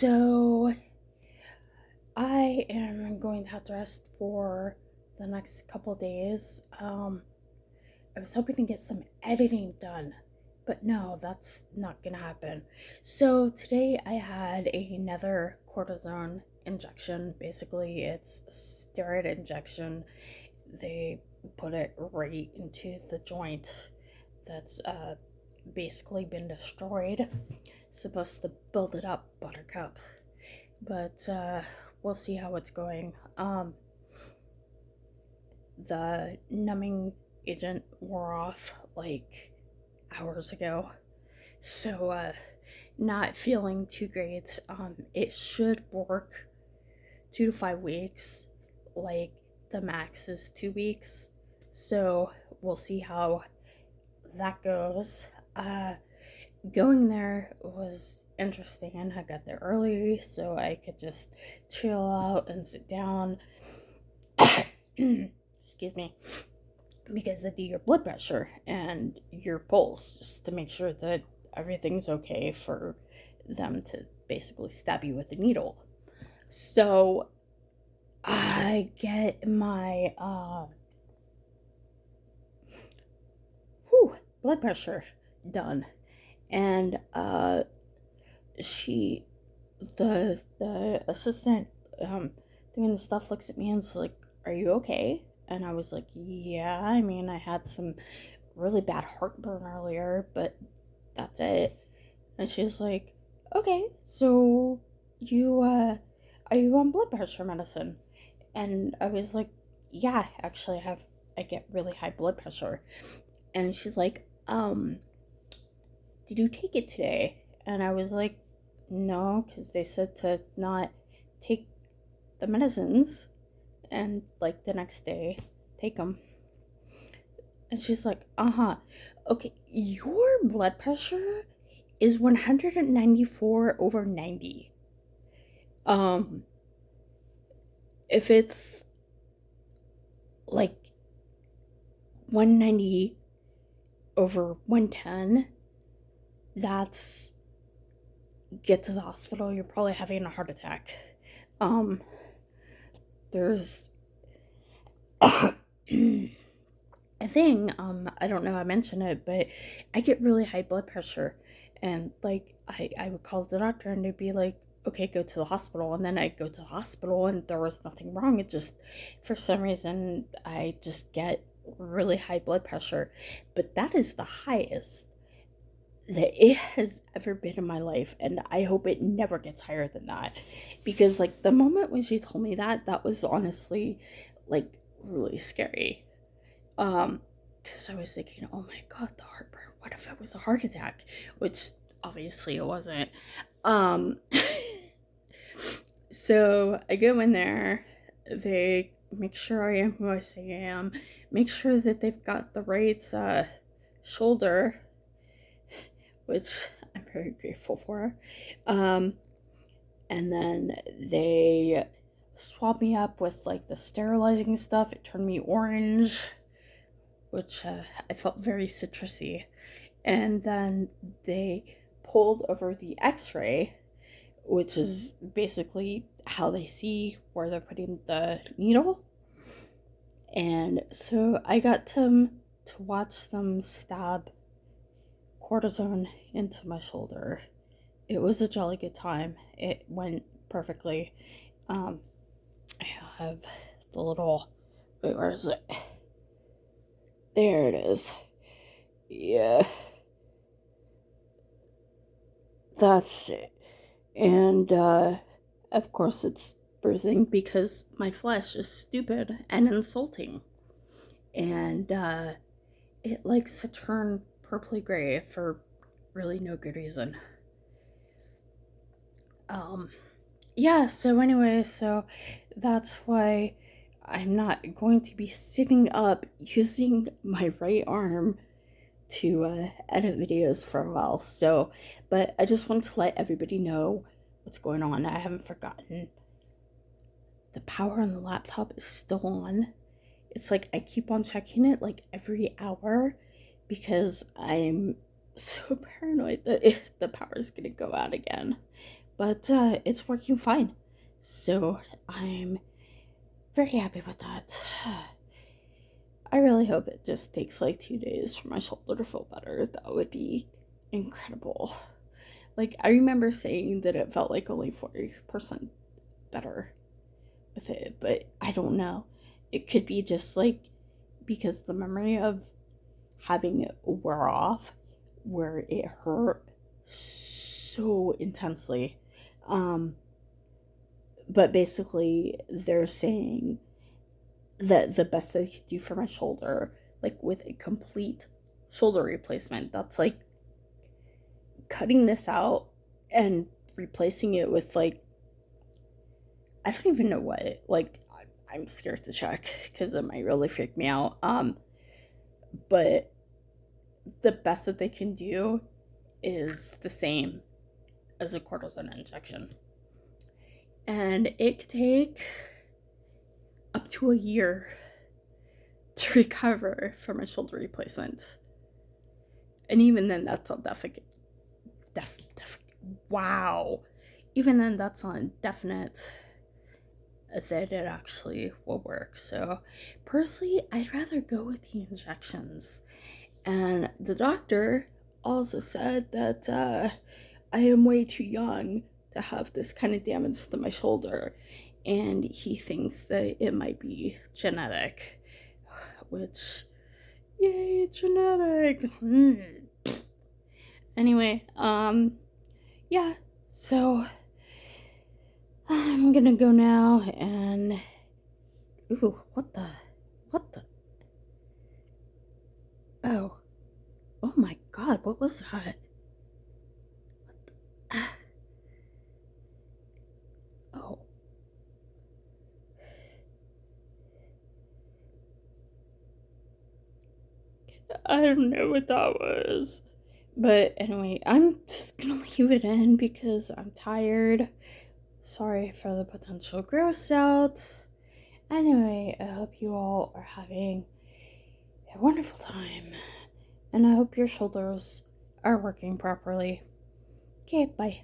So I am going to have to rest for the next couple days. I was hoping to get some editing done, but no, that's not gonna happen. So today I had another cortisone injection. Basically, it's a steroid injection. They put it right into the joint that's basically been destroyed. Supposed to build it up, Buttercup. But we'll see how it's going. The numbing agent wore off like hours ago, so not feeling too great. It should work 2 to 5 weeks. Like the max is 2 weeks, so we'll see how that goes. Going there was interesting. I got there early so I could just chill out and sit down. Excuse me. Because they do your blood pressure and your pulse just to make sure that everything's okay for them to basically stab you with a needle. So I get my blood pressure done, and she the assistant doing the stuff looks at me and is like, "Are you okay?" And I was like, "Yeah, I mean, I had some really bad heartburn earlier, but that's it." And she's like, "Okay, so you are you on blood pressure medicine?" And I was like, "Yeah, actually I get really high blood pressure." And she's like, "Did you take it today?" And I was like, "No, because they said to not take the medicines and like the next day take them." And she's like, "Uh-huh. Okay, your blood pressure is 194 over 90. Um, if it's like 190 over 110, that's get to the hospital. You're probably having a heart attack." Um, there's a thing, I don't know, I mentioned it, but I get really high blood pressure. And like, I would call the doctor and they'd be like, "Okay, go to the hospital." And then I'd go to the hospital and there was nothing wrong. It just, for some reason, I just get really high blood pressure. But that is the highest that it has ever been in my life, and I hope it never gets higher than that, because like the moment when she told me that, that was honestly like really scary. Because I was thinking, "Oh my god, the heartburn, what if it was a heart attack?" Which obviously it wasn't. um so I go in there, they make sure I am who I say I am, make sure that they've got the right shoulder, which I'm very grateful for. Um, and then they swab me up with like the sterilizing stuff. It turned me orange, which I felt very citrusy. And then they pulled over the x ray, which is basically how they see where they're putting the needle. And so I got to watch them stab cortisone into my shoulder. It was a jolly good time. It went perfectly. Um, I have the little. Wait, where is it? There it is. Yeah, that's it. And, of course, it's bruising because my flesh is stupid and insulting. And, it likes to turn purpley gray for really no good reason. Um, yeah, so anyway, so that's why I'm not going to be sitting up using my right arm to edit videos for a while. So, but I just want to let everybody know what's going on. I haven't forgotten. The power on the laptop is still on. It's like I keep on checking it like every hour because I'm so paranoid that the power is going to go out again. but it's working fine. So I'm very happy with that. I really hope it just takes like 2 days for my shoulder to feel better. That would be incredible. Like, I remember saying that it felt like only 40% better with it, but I don't know. It could be just like because the memory of having it wear off where it hurt so intensely. Um, but basically, they're saying that the best they could do for my shoulder, like with a complete shoulder replacement, that's like cutting this out and replacing it with like, I don't even know what. Like, I'm scared to check because it might really freak me out. But the best that they can do is the same as a cortisone injection, and it could take up to a year to recover from a shoulder replacement. And even then, that's not definite. Wow. Even then, that's not definite that it actually will work. So, personally, I'd rather go with the injections. And the doctor also said that I am way too young to have this kind of damage to my shoulder. And he thinks that it might be genetic, which, yay, genetics. Anyway, yeah, so I'm gonna go now and. Ooh, what the? What the? Oh. Oh my god, what was that? Oh. I don't know what that was. But anyway, I'm just gonna leave it in because I'm tired. Sorry for the potential gross out. Anyway, I hope you all are having a wonderful time. And I hope your shoulders are working properly. Okay, bye.